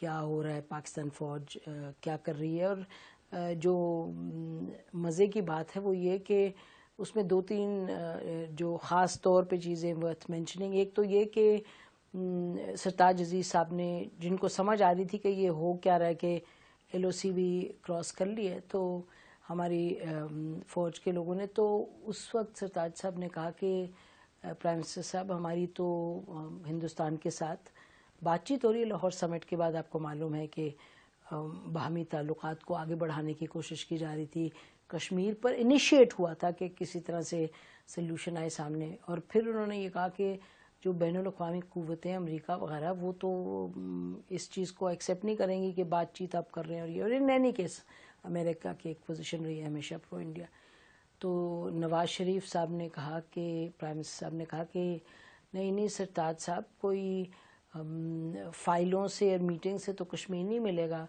क्या हो रहा है, पाकिस्तान फ़ौज क्या कर रही है। और जो मज़े की बात है वो ये कि उसमें दो तीन जो ख़ास तौर पे चीज़ें वर्थ मेंशनिंग, एक तो ये कि सरताज अजीज़ साहब ने, जिनको समझ आ रही थी कि ये हो क्या रहा है कि LOC भी क्रॉस कर ली है, तो हमारी फ़ौज के लोगों ने, तो उस वक्त सरताज साहब ने कहा कि प्राइम मिनिस्टर साहब, हमारी तो हिंदुस्तान के साथ बातचीत हो रही है। लाहौर समिट के बाद आपको मालूम है कि बाहमी ताल्लुकात को आगे बढ़ाने की कोशिश की जा रही थी। कश्मीर पर इनिशिएट हुआ था कि किसी तरह से सल्यूशन आए सामने। और फिर उन्होंने ये कहा कि जो बैनुल-अक़वामी क़ुव्वतें अमेरिका वगैरह, वो तो इस चीज़ को एक्सेप्ट नहीं करेंगी कि बातचीत आप कर रहे हैं। और ये, और इन एनी केस अमेरिका की एक पोजीशन रही है हमेशा प्रो इंडिया। तो नवाज़ शरीफ साहब ने कहा कि, प्राइम मिनिस्टर साहब ने कहा कि नहीं सरताज साहब, कोई फ़ाइलों से और मीटिंग से तो कश्मीर नहीं मिलेगा।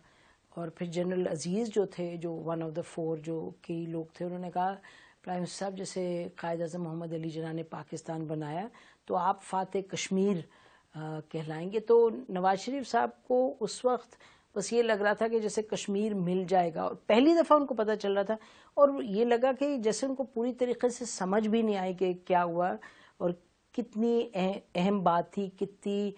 और फिर जनरल अजीज़ जो थे, जो वन ऑफ द फोर जो कई लोग थे, उन्होंने कहा प्राइम मिनिस्टर साहब, जैसे कायद आज़म मोहम्मद अली जिन्ना ने पाकिस्तान बनाया, तो आप फ़ाते कश्मीर कहलाएंगे। तो नवाज़ शरीफ साहब को उस वक्त बस ये लग रहा था कि जैसे कश्मीर मिल जाएगा, और पहली दफ़ा उनको पता चल रहा था, और ये लगा कि जैसे उनको पूरी तरीके से समझ भी नहीं आई कि क्या हुआ और कितनी अहम बात थी, कितनी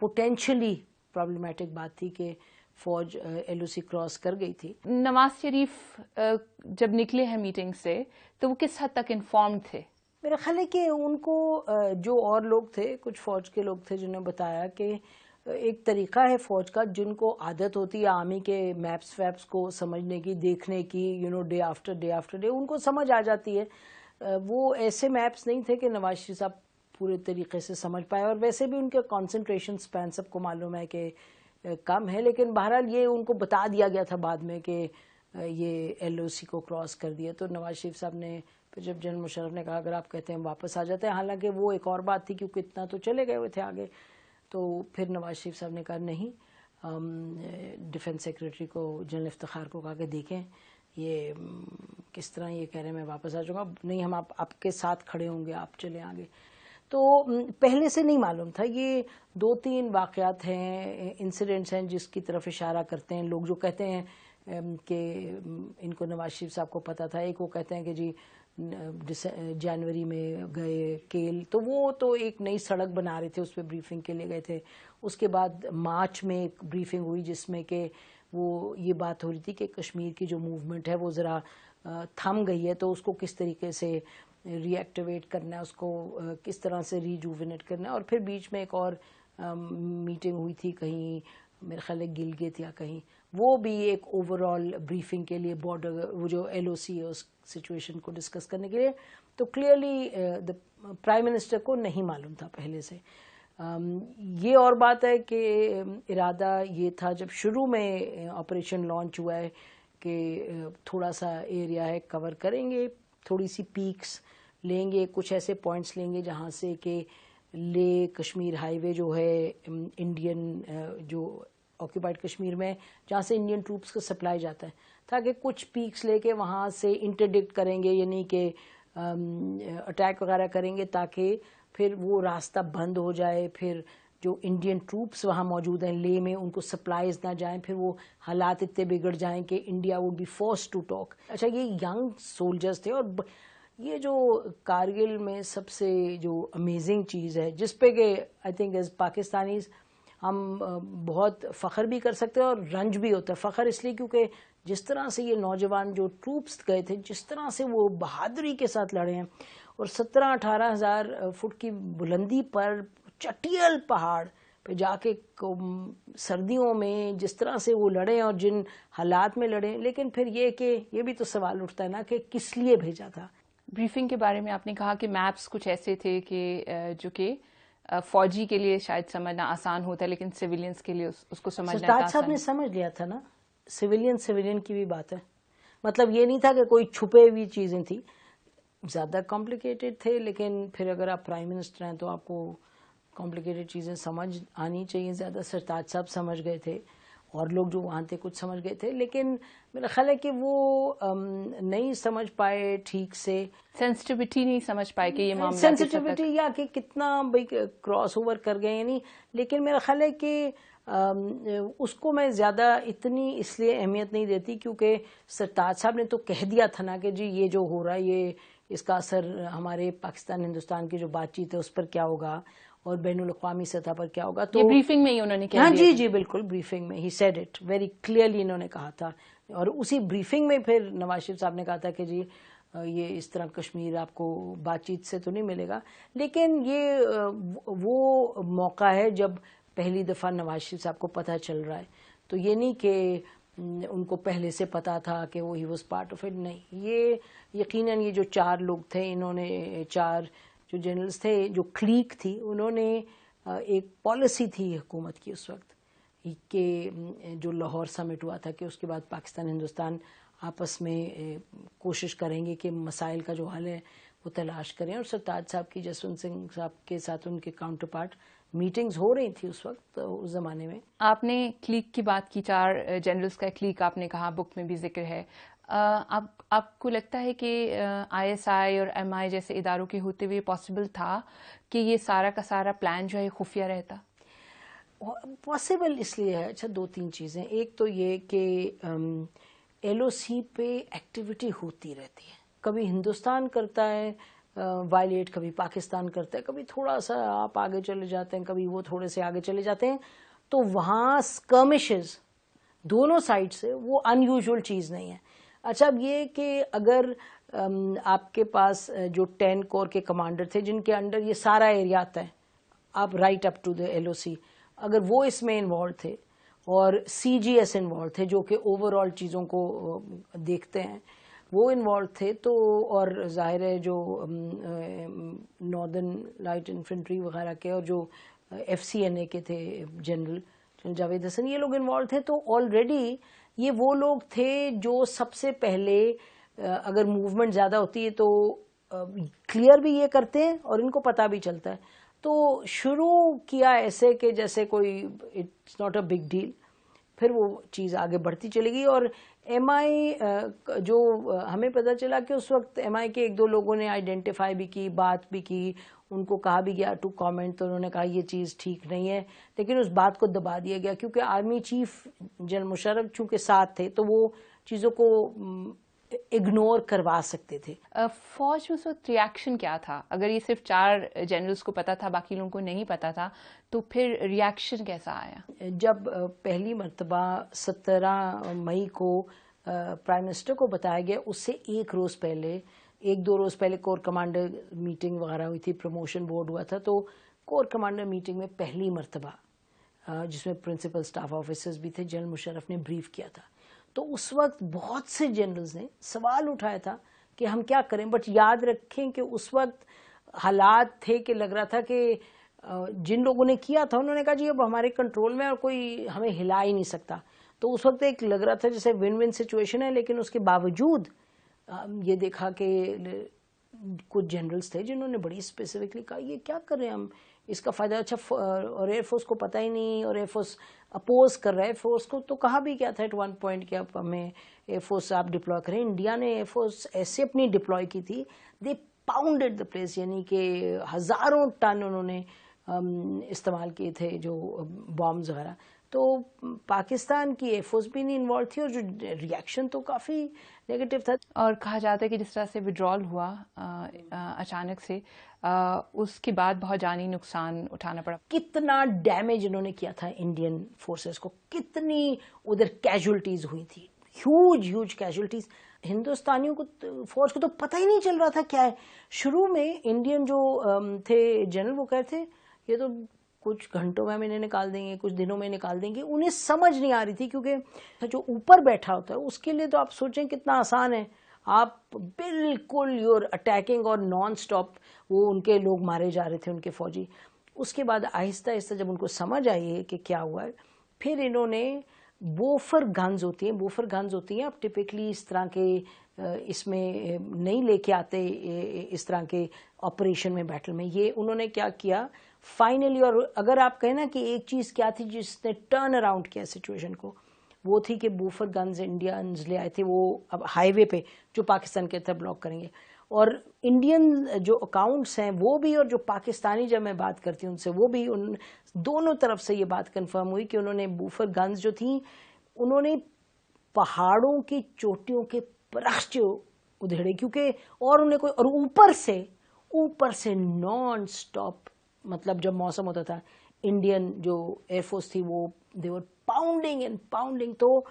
पोटेंशियली प्रॉब्लमेटिक बात थी कि फ़ौज LOC क्रॉस कर गई थी। नवाज शरीफ जब निकले हैं मीटिंग से, तो वो किस हद तक इन्फॉर्म्ड थे? मेरा ख्याल है कि उनको जो और लोग थे, कुछ फ़ौज के लोग थे, जिन्होंने बताया कि एक तरीका है फ़ौज का, जिनको आदत होती है आर्मी के मैप्स वैप्स को समझने की, देखने की, डे आफ्टर डे उनको समझ आ जाती है। वो ऐसे मैप्स नहीं थे कि नवाज शरीफ साहब पूरे तरीके से समझ पाए, और वैसे भी उनके कंसंट्रेशन स्पैन सबको मालूम है कि कम है। लेकिन बहरहाल ये उनको बता दिया गया था बाद में कि ये LOC को क्रॉस कर दिया। तो नवाज शरीफ साहब ने फिर, जब जनरल मुशर्रफ ने कहा अगर आप कहते हैं वापस आ जाते हैं, हालांकि वो एक और बात थी क्योंकि इतना तो चले गए हुए थे आगे, तो फिर नवाज शरीफ साहब ने कहा नहीं, डिफेंस सेक्रेटरी को, जनरल इफ्तिखार को कहा कि देखें ये किस तरह ये कह रहे हैं मैं वापस आ जाऊँगा, नहीं हम आपके साथ खड़े होंगे, आप चले आगे। तो पहले से नहीं मालूम था। ये दो तीन वाक़यात हैं, इंसिडेंट्स हैं जिसकी तरफ इशारा करते हैं लोग, जो कहते हैं कि इनको नवाज शरीफ साहब को पता था। एक वो कहते हैं कि जी जनवरी में गए केल, तो वो तो एक नई सड़क बना रहे थे, उस पर ब्रीफिंग के लिए गए थे। उसके बाद मार्च में एक ब्रीफिंग हुई जिसमें कि वो ये बात हो रही थी कि कश्मीर की जो मूवमेंट है वो ज़रा थम गई है, तो उसको किस तरीके से रीएक्टिवेट करना है, उसको किस तरह से रीजूविनेट करना है। और फिर बीच में एक और मीटिंग हुई थी कहीं, मेरे ख्याल है गिलगित या कहीं, वो भी एक ओवरऑल ब्रीफिंग के लिए, बॉर्डर वो जो LOC है उस सिचुएशन को डिस्कस करने के लिए। तो क्लियरली द प्राइम मिनिस्टर को नहीं मालूम था पहले से। ये और बात है कि इरादा ये था जब शुरू में ऑपरेशन लॉन्च हुआ है कि थोड़ा सा एरिया है कवर करेंगे, थोड़ी सी पीक्स लेंगे, कुछ ऐसे पॉइंट्स लेंगे जहाँ से कि ले कश्मीर हाईवे जो है इंडियन जो ऑक्यूपाइड कश्मीर में, जहाँ से इंडियन ट्रूप्स को सप्लाई जाता है, ताकि कुछ पीक्स लेके वहाँ से इंटरडिक्ट करेंगे, यानी कि अटैक वगैरह करेंगे, ताकि फिर वो रास्ता बंद हो जाए, फिर जो इंडियन ट्रूप्स वहाँ मौजूद हैं ले में, उनको सप्लाईज ना जाएं, फिर वो हालात इतने बिगड़ जाएं कि India would be forced to talk. अच्छा, ये यंग सोल्जर्स थे, और ये जो कारगिल में सबसे जो अमेजिंग चीज़ है, जिस पे कि आई थिंक एज पाकिस्तानीज हम बहुत फ़ख्र भी कर सकते हैं और रंज भी होता है। फ़ख्र इसलिए क्योंकि जिस तरह से ये नौजवान जो ट्रूप्स गए थे, जिस तरह से वो बहादुरी के साथ लड़े हैं, और 17-18 हज़ार फुट की बुलंदी पर चटियल पहाड़ पे जाके सर्दियों में जिस तरह से वो लड़े और जिन हालात में लड़े। लेकिन फिर ये भी तो सवाल उठता है ना कि किस लिए भेजा था। ब्रीफिंग के बारे में आपने कहा कि मैप्स कुछ ऐसे थे कि जो कि फौजी के लिए शायद समझना आसान होता है, लेकिन सिविलियंस के लिए उसको समझना सरताज साहब ने समझ लिया था ना। सिविलियन की भी बात है, मतलब ये नहीं था कि कोई छुपे हुई चीज़ें थी, ज़्यादा कॉम्प्लिकेटेड थे। लेकिन फिर अगर आप प्राइम मिनिस्टर हैं तो आपको कॉम्प्लिकेटेड चीज़ें समझ आनी चाहिए। ज़्यादा सरताज साहब समझ गए थे, और लोग जो वहाँ थे कुछ समझ गए थे, लेकिन मेरा ख्याल है कि वो नहीं समझ पाए ठीक से, सेंसिटिविटी नहीं समझ पाए कि ये मामला सेंसिटिविटी या कि कितना भाई क्रॉस ओवर कर गए या नहीं। लेकिन मेरा ख्याल है कि उसको मैं ज़्यादा इतनी इसलिए अहमियत नहीं देती क्योंकि सरताज साहब ने तो कह दिया था ना कि जी ये जो हो रहा है ये इसका असर हमारे पाकिस्तान हिंदुस्तान की जो बातचीत है उस पर क्या होगा और बैनुल-अक़वामी सतह पर क्या होगा। ये ब्रीफिंग में ही उन्होंने कह हाँ दिया जी था। जी बिल्कुल, ब्रीफिंग में he said it very clearly, इन्होंने कहा था। और उसी ब्रीफिंग में फिर नवाज शरीफ साहब ने कहा था कि जी ये इस तरह कश्मीर आपको बातचीत से तो नहीं मिलेगा, लेकिन ये वो मौका है जब पहली दफ़ा नवाज शरीफ साहब को पता चल रहा है। तो ये नहीं कि उनको पहले से पता था कि वो he was part of it, नहीं। ये यकीनन ये जो 4 लोग थे, इन्होंने 4 जो जनरल्स थे, जो क्लीक थी, उन्होंने एक पॉलिसी थी हुकूमत की उस वक्त कि जो लाहौर समिट हुआ था कि उसके बाद पाकिस्तान हिंदुस्तान आपस में कोशिश करेंगे कि मसाइल का जो हल है वो तलाश करें। और सरताज साहब की, जसवंत सिंह साहब के साथ उनके काउंटर पार्ट मीटिंग्स हो रही थी उस वक्त, उस ज़माने में। आपने क्लीक की बात की, 4 जनरल्स का क्लीक आपने कहा, बुक में भी जिक्र है। आपको लगता है कि ISI और MI जैसे इदारों के होते हुए पॉसिबल था कि ये सारा का सारा प्लान जो है खुफिया रहता? पॉसिबल इसलिए है, अच्छा 2-3 चीज़ें। एक तो ये कि LOC पे एक्टिविटी होती रहती है, कभी हिंदुस्तान करता है वायलेट, कभी पाकिस्तान करता है, कभी थोड़ा सा आप आगे चले जाते हैं, कभी वो थोड़े से आगे चले जाते हैं। तो वहाँ स्कर्मिशेस दोनों साइड से, वो अनयूजुअल चीज़ नहीं है। अच्छा, अब ये कि अगर आपके पास जो 10 कोर के कमांडर थे जिनके अंडर ये सारा एरिया आता है, आप right up to the LOC, अगर वो इसमें इन्वॉल्व थे और CGS इन्वॉल्व थे जो कि ओवरऑल चीज़ों को देखते हैं, वो इन्वॉल्व थे, तो और जाहिर है जो नॉर्दर्न लाइट इन्फेंट्री वगैरह के और जो FCNA के थे जनरल जावेद हसन, ये लोग इन्वॉल्व थे। तो ऑलरेडी ये वो लोग थे जो सबसे पहले अगर मूवमेंट ज़्यादा होती है तो क्लियर भी ये करते हैं और इनको पता भी चलता है। तो शुरू किया ऐसे कि जैसे कोई it's not a big deal, फिर वो चीज़ आगे बढ़ती चलेगी। और MI जो हमें पता चला कि उस वक्त MI के 1-2 लोगों ने आइडेंटिफाई भी की, बात भी की, उनको कहा भी गया टू कमेंट, तो उन्होंने कहा ये चीज़ ठीक नहीं है, लेकिन उस बात को दबा दिया गया क्योंकि आर्मी चीफ जनरल मुशर्रफ चूँकि साथ थे तो वो चीज़ों को इग्नोर करवा सकते थे। फौज में उस वक्त रिएक्शन क्या था? अगर ये सिर्फ 4 जनरल्स को पता था, बाकी लोगों को नहीं पता था, तो फिर रिएक्शन कैसा आया? जब पहली मर्तबा 17 मई को प्राइम मिनिस्टर को बताया गया, उससे 1 रोज़ पहले, 1-2 रोज़ पहले कोर कमांडर मीटिंग वगैरह हुई थी, प्रमोशन बोर्ड हुआ था, तो कोर कमांडर मीटिंग में पहली मर्तबा जिसमें प्रिंसिपल स्टाफ ऑफिसर्स भी थे, जनरल मुशर्रफ ने ब्रीफ किया था। तो उस वक्त बहुत से जनरल्स ने सवाल उठाया था कि हम क्या करें, बट याद रखें कि उस वक्त हालात थे कि लग रहा था कि जिन लोगों ने किया था उन्होंने कहा जी अब हमारे कंट्रोल में और कोई हमें हिला ही नहीं सकता। तो उस वक्त एक लग रहा था जैसे विन विन सिचुएशन है, लेकिन उसके बावजूद ये देखा कि कुछ जनरल्स थे जिन्होंने बड़ी स्पेसिफिकली कहा ये क्या कर रहे हैं हम, इसका फ़ायदा अच्छा, और एयरफोर्स को पता ही नहीं, और एयरफोर्स अपोज कर रहा है एयरफोर्स को। तो कहा भी क्या था एट वन पॉइंट कि अब हमें एयरफोर्स आप डिप्लॉय करें। इंडिया ने एयरफोर्स ऐसे अपनी डिप्लॉय की थी, दे पाउंडेड द प्लेस, यानी कि हज़ारों टन उन्होंने इस्तेमाल किए थे जो बॉम्ब्स वगैरह। तो पाकिस्तान की एयरफोर्स भी नहीं इन्वॉल्व थी और जो रिएक्शन तो काफ़ी नेगेटिव था। और कहा जाता है कि जिस तरह से विड्रॉल हुआ अचानक से, उसके बाद बहुत जानी नुकसान उठाना पड़ा। कितना डैमेज इन्होंने किया था इंडियन फोर्सेस को, कितनी उधर कैजुअलिटीज हुई थी, ह्यूज कैजुअलिटीज। हिंदुस्तानियों को, फौज को तो पता ही नहीं चल रहा था क्या है। शुरू में इंडियन जो थे जनरल, वो कहते थे ये तो कुछ घंटों में हम इन्हें निकाल देंगे, कुछ दिनों में निकाल देंगे। उन्हें समझ नहीं आ रही थी क्योंकि जो ऊपर बैठा होता है उसके लिए तो आप सोचें कितना आसान है, आप बिल्कुल यूर अटैकिंग और नॉन स्टॉप, वो उनके लोग मारे जा रहे थे, उनके फौजी। उसके बाद आहिस्ता आहिस्ता जब उनको समझ आई है कि क्या हुआ है, फिर इन्होंने बोफर गन्स होती हैं, आप टिपिकली इस तरह के इसमें नहीं लेके आते, इस तरह के ऑपरेशन में, बैटल में। ये उन्होंने क्या किया फाइनली, और अगर आप कहें ना कि एक चीज़ क्या थी जिसने टर्न अराउंड किया सिचुएशन को, वो थी कि बोफर गन्स इंडियंस ले आए थे, वो अब हाईवे पे जो पाकिस्तान के तरफ ब्लॉक करेंगे। और इंडियन जो अकाउंट्स हैं वो भी, और जो पाकिस्तानी जब मैं बात करती हूँ उनसे, वो भी, उन दोनों तरफ से ये बात कंफर्म हुई कि उन्होंने बूफर गन्स जो थी उन्होंने पहाड़ों की चोटियों के वृक्ष उधेड़े, क्योंकि और उन्हें कोई, और ऊपर से नॉन स्टॉप, मतलब जब मौसम होता था इंडियन जो एयरफोर्स थी वो दे वर पाउंडिंग एंड पाउंडिंग। तो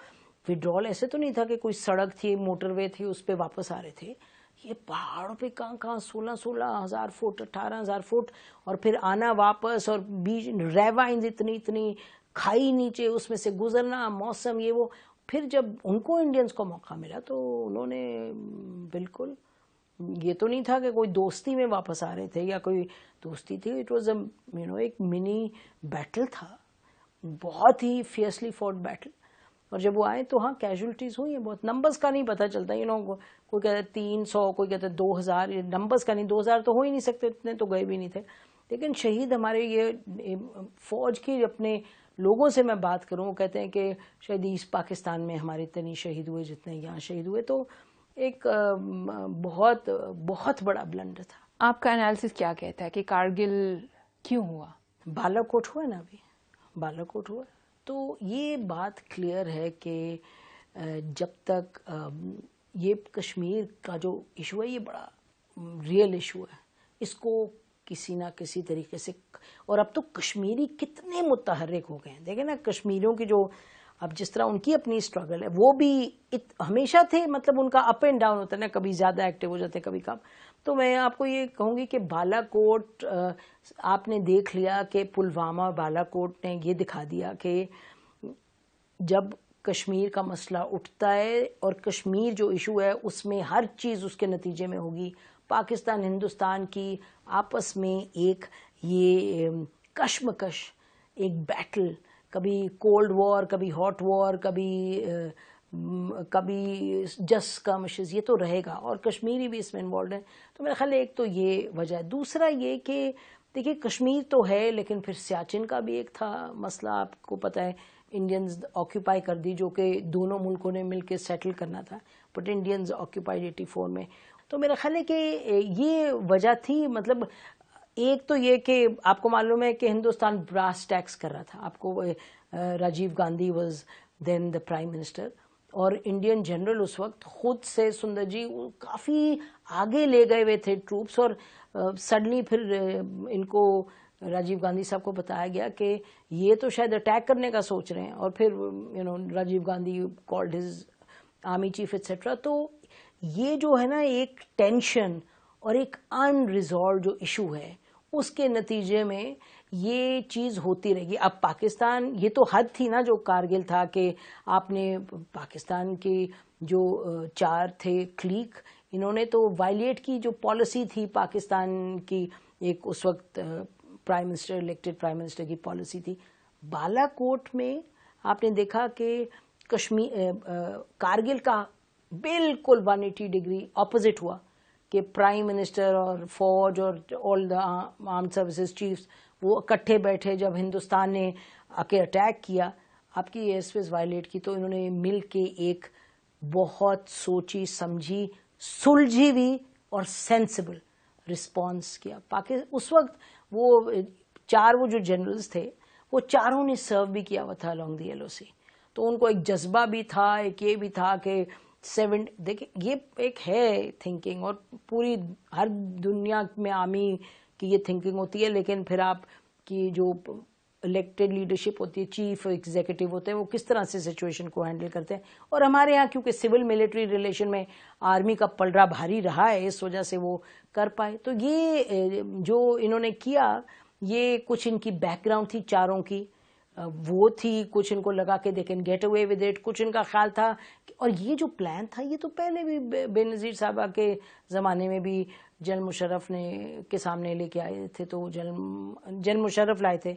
विड्रॉल ऐसे तो नहीं था कि कोई सड़क थी, मोटरवे थी, उस पर वापस आ रहे थे। ये पहाड़ों पे कहाँ 16,000 फुट, 18,000 फुट, और फिर आना वापस, और बीच रेवाइंस इतनी खाई नीचे, उसमें से गुजरना, मौसम ये वो। फिर जब उनको इंडियंस को मौका मिला तो उन्होंने बिल्कुल, ये तो नहीं था कि कोई दोस्ती में वापस आ रहे थे या कोई दोस्ती थी, इट वॉज एक मिनी बैटल था, बहुत ही फियर्सली फॉट बैटल। और जब वो आए तो हाँ कैजुअलिटीज हुई हैं बहुत, नंबर्स का नहीं पता चलता, कोई कहता है 300, कोई कहता है 2,000, ये नंबर्स का नहीं, 2,000 तो हो ही नहीं सकते, इतने तो गए भी नहीं थे। लेकिन शहीद हमारे ये फौज के अपने लोगों से मैं बात करूं, वो कहते हैं कि शायद ईस्ट पाकिस्तान में हमारे इतने नहीं शहीद हुए जितने यहाँ शहीद हुए। तो एक बहुत बहुत बड़ा ब्लंडर था। आपका एनालिसिस क्या कहता है कि कारगिल क्यों हुआ? बालाकोट हुआ ना, अभी बालाकोट हुआ, तो ये बात क्लियर है कि जब तक ये कश्मीर का जो इशू है ये बड़ा रियल इशू है, इसको किसी ना किसी तरीके से, और अब तो कश्मीरी कितने मुतहर्रिक हो गए हैं, देखें ना कश्मीरियों की जो अब जिस तरह उनकी अपनी स्ट्रगल है, वो भी हमेशा थे, मतलब उनका अप एंड डाउन होता है ना, कभी ज़्यादा एक्टिव हो जाते कभी कम। तो मैं आपको ये कहूँगी कि बालाकोट आपने देख लिया कि पुलवामा और बालाकोट ने ये दिखा दिया कि जब कश्मीर का मसला उठता है और कश्मीर जो इशू है उसमें हर चीज़ उसके नतीजे में होगी, पाकिस्तान हिंदुस्तान की आपस में एक ये कश्मकश, एक बैटल, कभी कोल्ड वॉर, कभी हॉट वॉर, कभी जस कमिशंस, ये तो रहेगा, और कश्मीरी भी इसमें इन्वॉल्व है। तो मेरा ख्याल है एक तो ये वजह है। दूसरा ये कि देखिए कश्मीर तो है, लेकिन फिर सियाचिन का भी एक था मसला, आपको पता है इंडियंस ऑक्यूपाई कर दी, जो कि दोनों मुल्कों ने मिलकर सेटल करना था, बट इंडियंस ऑक्यूपाइड 84 में। तो मेरा ख्याल है कि ये वजह थी, मतलब एक तो ये कि आपको मालूम है कि हिंदुस्तान ब्रास टैक्स कर रहा था, आपको Rajiv Gandhi was then the prime minister, और इंडियन जनरल उस वक्त खुद से सुंदर जी काफ़ी आगे ले गए हुए थे ट्रूप्स, और सडनली फिर इनको राजीव गांधी साहब को बताया गया कि ये तो शायद अटैक करने का सोच रहे हैं, और फिर Rajiv Gandhi called his army chief etcetera. तो ये जो है ना एक टेंशन और एक अनरिजॉल्व जो इशू है, उसके नतीजे में ये चीज़ होती रहेगी। अब पाकिस्तान, ये तो हद थी ना जो कारगिल था, कि आपने पाकिस्तान के जो 4 थे क्लीक, इन्होंने तो वायलेट की जो पॉलिसी थी पाकिस्तान की, एक उस वक्त prime minister, elected prime minister की पॉलिसी थी। बालाकोट में आपने देखा कि कश्मीर कारगिल का बिल्कुल 180 डिग्री ऑपोजिट हुआ, कि प्राइम मिनिस्टर और फौज और all the armed services chiefs वो इकट्ठे बैठे जब हिंदुस्तान ने आके अटैक किया आपकी एयर स्पेस वायलेट की, तो इन्होंने मिल के एक बहुत सोची समझी, सुलझी हुई और सेंसिबल रिस्पॉन्स किया। पाकिस्तान उस वक्त वो जो जनरल्स थे वो चारों ने सर्व भी किया हुआ था अलोंग द LOC, तो उनको एक जज्बा भी था, एक ये भी था कि देखिए ये एक है थिंकिंग, और पूरी हर दुनिया में आर्मी की ये थिंकिंग होती है, लेकिन फिर आप की जो इलेक्टेड लीडरशिप होती है, चीफ एग्जीक्यूटिव होते हैं, वो किस तरह से सिचुएशन को हैंडल करते हैं। और हमारे यहाँ क्योंकि सिविल मिलिट्री रिलेशन में आर्मी का पलड़ा भारी रहा है, इस वजह से वो कर पाए। तो ये जो इन्होंने किया, ये कुछ इनकी बैकग्राउंड थी चारों की, वो थी, कुछ इनको लगा कि they can get away with it, कुछ इनका ख्याल था। और ये जो प्लान था ये तो पहले भी बेनज़ीर साहबा के ज़माने में भी जनरल मुशर्रफ ने के सामने लेके आए थे, तो जनरल मुशर्रफ लाए थे,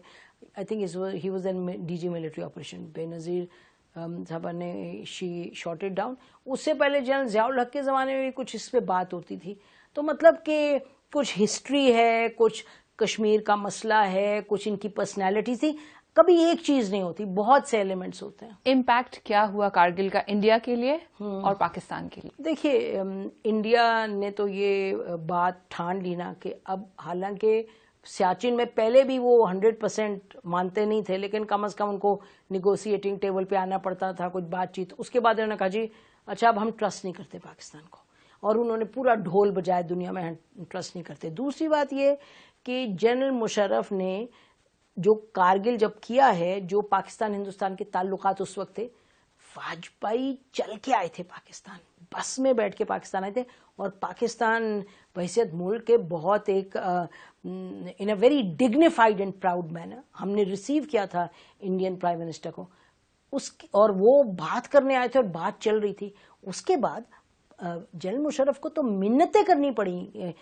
I think he was an DG military operation, Benazir साहबा ने शी शॉट इट डाउन। उससे पहले जनरल ज़ियाउल हक के ज़माने में भी कुछ इस पर बात होती थी। तो मतलब कि कुछ हिस्ट्री है, कुछ कश्मीर का मसला है, कुछ इनकी पर्सनैलिटी थी, कभी एक चीज नहीं होती, बहुत से एलिमेंट्स होते हैं। इम्पैक्ट क्या हुआ कारगिल का इंडिया के लिए और पाकिस्तान के लिए? देखिए इंडिया ने तो ये बात ठान ली ना कि अब हालांकि सियाचिन में पहले भी वो 100% मानते नहीं थे, लेकिन कम से कम उनको निगोशिएटिंग टेबल पे आना पड़ता था, कुछ बातचीत। उसके बाद उन्होंने कहा जी अच्छा अब हम ट्रस्ट नहीं करते पाकिस्तान को, और उन्होंने पूरा ढोल बजाया दुनिया में हम ट्रस्ट नहीं करते। दूसरी बात ये कि जनरल मुशर्रफ ने जो कारगिल जब किया है, जो पाकिस्तान हिंदुस्तान के ताल्लुकात उस वक्त थे, वाजपेयी चल के आए थे पाकिस्तान, बस में बैठ के पाकिस्तान आए थे, और पाकिस्तान बहैसियत मुल्क के बहुत एक in a very dignified and proud manner हमने रिसीव किया था इंडियन प्राइम मिनिस्टर को। और वो बात करने आए थे और बात चल रही थी। उसके बाद जनरल मुशर्रफ को तो मिन्नतें करनी पड़ी,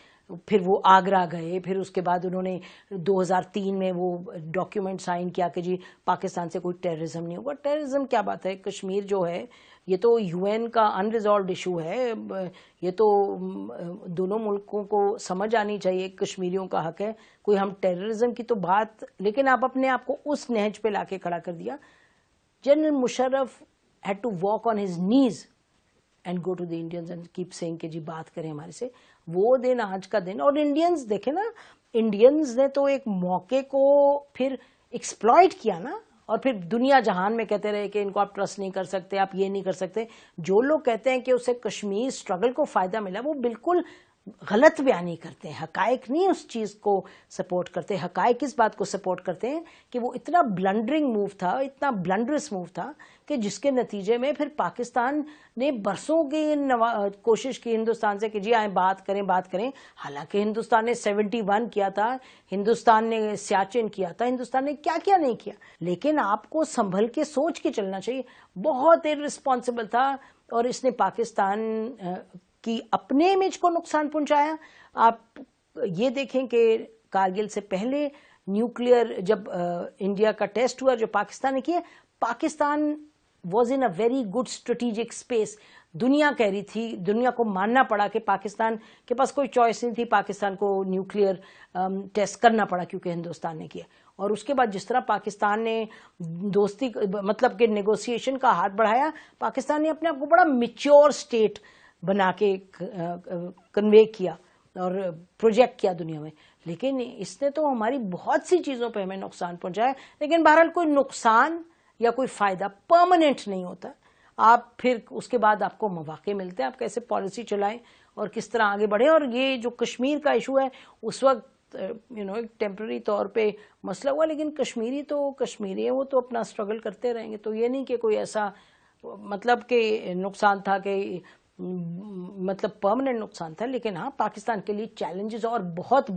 फिर वो आगरा गए, फिर उसके बाद उन्होंने 2003 में वो डॉक्यूमेंट साइन किया कि जी पाकिस्तान से कोई टेररिज्म नहीं होगा। टेररिज्म क्या बात है, कश्मीर जो है ये तो यूएन का अनरिजॉल्व्ड इशू है, ये तो दोनों मुल्कों को समझ आनी चाहिए, कश्मीरियों का हक है, कोई हम टेररिज्म की तो बात, लेकिन आप अपने आप को उस नहज पे लाके खड़ा कर दिया। General Musharraf had to walk on his knees and go to the Indians and keep saying कि जी बात करें हमारे से। वो दिन आज का दिन, और इंडियंस देखे ना, इंडियंस ने तो एक मौके को फिर एक्सप्लॉइट किया ना, और फिर दुनिया जहान में कहते रहे कि इनको आप ट्रस्ट नहीं कर सकते, आप ये नहीं कर सकते। जो लोग कहते हैं कि उससे कश्मीर स्ट्रगल को फायदा मिला, वो बिल्कुल गलत बयानी करते हैं, हकायक नहीं उस चीज को सपोर्ट करते। हकायक इस बात को सपोर्ट करते हैं कि वो इतना ब्लंडरिंग मूव था, इतना ब्लंडरस मूव था कि जिसके नतीजे में फिर पाकिस्तान ने बरसों की कोशिश की हिंदुस्तान से कि जी आए बात करें। हालांकि हिंदुस्तान ने 71 किया था, हिंदुस्तान ने सियाचिन किया था, हिंदुस्तान ने क्या क्या नहीं किया, लेकिन आपको संभल के सोच के चलना चाहिए। बहुत इररिस्पॉन्सिबल था, और इसने पाकिस्तान कि अपने इमेज को नुकसान पहुंचाया। आप ये देखें कि कारगिल से पहले न्यूक्लियर जब इंडिया का टेस्ट हुआ जो पाकिस्तान ने किया, Pakistan was in a very good strategic space. दुनिया कह रही थी, दुनिया को मानना पड़ा कि पाकिस्तान के पास कोई चॉइस नहीं थी, पाकिस्तान को न्यूक्लियर टेस्ट करना पड़ा क्योंकि हिंदुस्तान ने किया। और उसके बाद जिस तरह पाकिस्तान ने दोस्ती मतलब कि नेगोशिएशन का हाथ बढ़ाया, पाकिस्तान ने अपने आप को बड़ा मैच्योर स्टेट बना के कन्वे किया और प्रोजेक्ट किया दुनिया में। लेकिन इसने तो हमारी बहुत सी चीजों पे हमें नुकसान पहुंचाया। लेकिन बहरहाल कोई नुकसान या कोई फायदा परमानेंट नहीं होता। आप फिर उसके बाद आपको मौके मिलते हैं, आप कैसे पॉलिसी चलाएं और किस तरह आगे बढ़े। और ये जो कश्मीर का इशू है, उस वक्त एक टेम्पररी तौर पे मसला हुआ, लेकिन कश्मीरी तो कश्मीरी है, वो तो अपना स्ट्रगल करते रहेंगे। तो ये नहीं कि कोई ऐसा मतलब कि नुकसान था कि मतलब परमानेंट नुकसान था। लेकिन हाँ, पाकिस्तान के लिए चैलेंजेस और बहुत